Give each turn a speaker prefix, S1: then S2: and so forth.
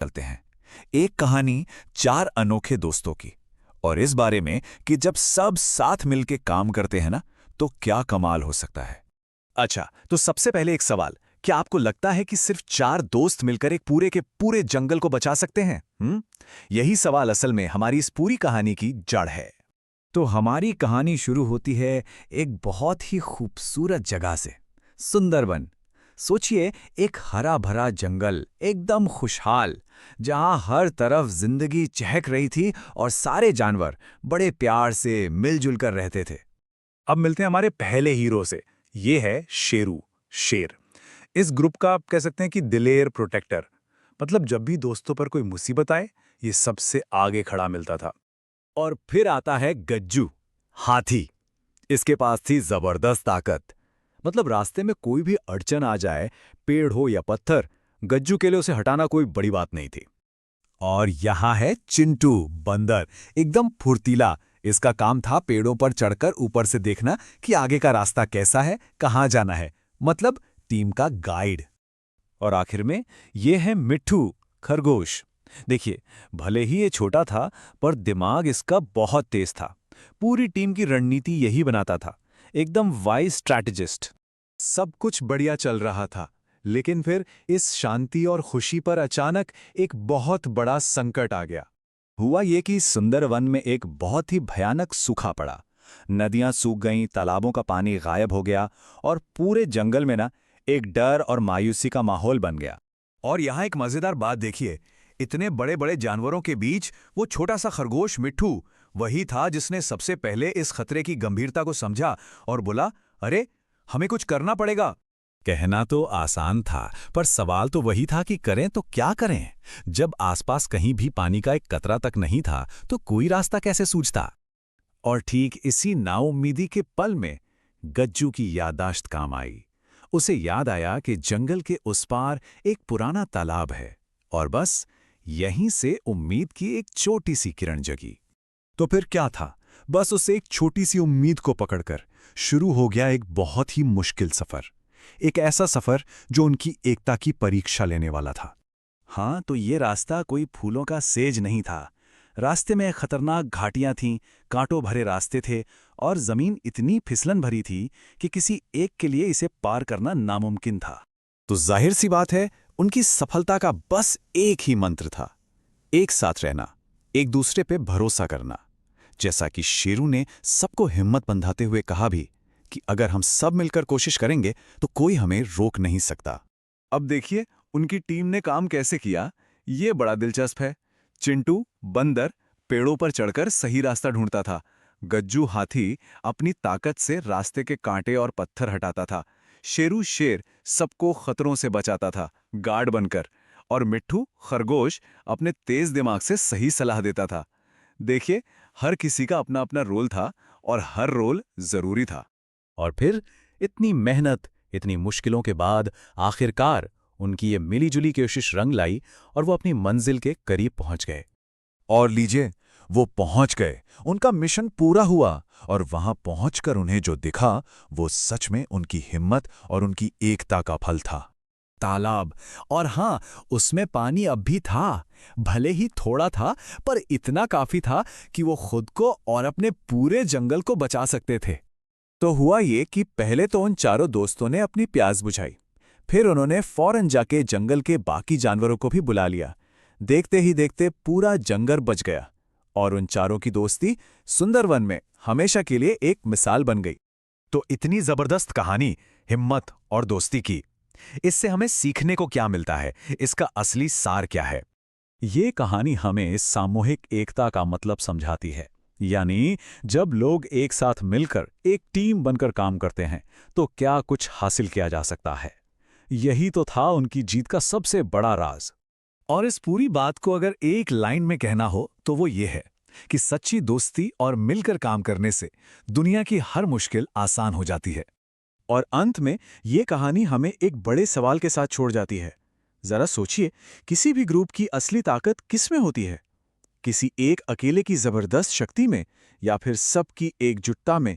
S1: चलते हैं। एक कहानी चार अनोखे दोस्तों की, और इस बारे में कि जब सब साथ मिलके काम करते हैं ना, तो क्या कमाल हो सकता है।
S2: अच्छा, तो सबसे पहले एक सवाल। क्या आपको लगता है कि सिर्फ चार दोस्त मिलकर एक पूरे के पूरे जंगल को बचा सकते हैं? यही सवाल असल में हमारी इस पूरी कहानी की जड़ है।
S1: तो हमारी कहानी शुरू होती है एक बहुत ही खूबसूरत जगह से, सुंदरवन। सोचिए, एक हरा भरा जंगल, एकदम खुशहाल, जहां हर तरफ जिंदगी चहक रही थी और सारे जानवर बड़े प्यार से मिलजुल कर रहते थे।
S2: अब मिलते हैं हमारे पहले हीरो से। ये है शेरू, शेर। इस ग्रुप का आप कह सकते हैं कि दिलेर प्रोटेक्टर। मतलब जब भी दोस्तों पर कोई मुसीबत आए, ये सबसे आगे खड़ा मिलता था।
S1: और फिर आता है गज्जू, हाथी। इसके पास थी जबरदस्त ताकत। मतलब रास्ते में कोई भी अड़चन आ जाए, पेड़ हो या पत्थर, गज्जू के लिए उसे हटाना कोई बड़ी बात नहीं थी। और यहाँ है चिंटू, बंदर, एकदम फुर्तीला। इसका काम था पेड़ों पर चढ़कर ऊपर से देखना कि आगे का रास्ता कैसा है, कहाँ जाना है। मतलब टीम का गाइड। और आखिर में ये है मिट्ठू, खरगोश। देखिए, भले ही ये छोटा था, पर दिमाग इसका बहुत तेज था। पूरी टीम की रणनीति यही बनाता था, एकदम वाइज स्ट्रैटेजिस्ट।
S2: सब कुछ बढ़िया चल रहा था, लेकिन फिर इस शांति और खुशी पर अचानक एक बहुत बड़ा संकट आ गया।
S1: हुआ ये कि सुंदरवन में एक बहुत ही भयानक सूखा पड़ा। नदियां सूख गईं, तालाबों का पानी गायब हो गया, और पूरे जंगल में ना एक डर और मायूसी का माहौल बन गया। और यहाँ एक मजेदार बात देखिए, इतने बड़े बड़े जानवरों के बीच वो छोटा सा खरगोश मिट्ठू वही था जिसने सबसे पहले इस खतरे की गंभीरता को समझा और बोला, अरे, हमें कुछ करना पड़ेगा। कहना तो आसान था, पर सवाल तो वही था कि करें तो क्या करें। जब आसपास कहीं भी पानी का एक कतरा तक नहीं था, तो कोई रास्ता कैसे सूझता। और ठीक इसी नाउम्मीदी के पल में गज्जू की याददाश्त काम आई। उसे याद आया कि जंगल के उस पार एक पुराना तालाब है, और बस यहीं से उम्मीद की एक छोटी सी किरण जगी। तो फिर क्या था, बस उसे एक छोटी सी उम्मीद को पकड़कर शुरू हो गया एक बहुत ही मुश्किल सफर। एक ऐसा सफर जो उनकी एकता की परीक्षा लेने वाला था। हाँ, तो ये रास्ता कोई फूलों का सेज नहीं था। रास्ते में खतरनाक घाटियां थीं, कांटों भरे रास्ते थे, और जमीन इतनी फिसलन भरी थी कि किसी एक के लिए इसे पार करना नामुमकिन था। तो जाहिर सी बात है, उनकी सफलता का बस एक ही मंत्र था, एक साथ रहना, एक दूसरे पे भरोसा करना। जैसा कि शेरू ने सबको हिम्मत बंधाते हुए कहा भी कि अगर हम सब मिलकर कोशिश करेंगे तो कोई हमें रोक नहीं सकता।
S2: अब देखिए, उनकी टीम ने काम कैसे किया, ये बड़ा दिलचस्प है। चिंटू, बंदर, पेड़ों पर चढ़कर सही रास्ता ढूंढता था। गज्जू, हाथी, अपनी ताकत से रास्ते के कांटे और पत्थर हटाता था। शेरू, शेर, सबको खतरों से बचाता था, गार्ड बनकर। और मिट्ठू, खरगोश, अपने तेज दिमाग से सही सलाह देता था। देखिए, हर किसी का अपना अपना रोल था, और हर रोल जरूरी था।
S1: और फिर इतनी मेहनत, इतनी मुश्किलों के बाद आखिरकार उनकी ये मिलीजुली कोशिश रंग लाई, और वो अपनी मंजिल के करीब पहुंच गए। और लीजिए, वो पहुंच गए, उनका मिशन पूरा हुआ। और वहां पहुंचकर उन्हें जो दिखा, वो सच में उनकी हिम्मत और उनकी एकता का फल था। तालाब, और हां, उसमें पानी अब भी था। भले ही थोड़ा था, पर इतना काफी था कि वो खुद को और अपने पूरे जंगल को बचा सकते थे। तो हुआ ये कि पहले तो उन चारों दोस्तों ने अपनी प्यास बुझाई। फिर उन्होंने फौरन जाके जंगल के बाकी जानवरों को भी बुला लिया। देखते ही देखते पूरा जंगल बच गया, और उन चारों की दोस्ती सुंदरवन में हमेशा के लिए एक मिसाल बन गई। तो इतनी जबरदस्त कहानी हिम्मत और दोस्ती की, इससे हमें सीखने को क्या मिलता है, इसका असली सार क्या है। ये कहानी हमें सामूहिक एकता का मतलब समझाती है। यानी जब लोग एक साथ मिलकर एक टीम बनकर काम करते हैं, तो क्या कुछ हासिल किया जा सकता है। यही तो था उनकी जीत का सबसे बड़ा राज। और इस पूरी बात को अगर एक लाइन में कहना हो तो वो ये है कि सच्ची दोस्ती और मिलकर काम करने से दुनिया की हर मुश्किल आसान हो जाती है। और अंत में ये कहानी हमें एक बड़े सवाल के साथ छोड़ जाती है। जरा सोचिए, किसी भी ग्रुप की असली ताकत किस में होती है? किसी एक अकेले की जबरदस्त शक्ति में, या फिर सबकी एकजुटता में,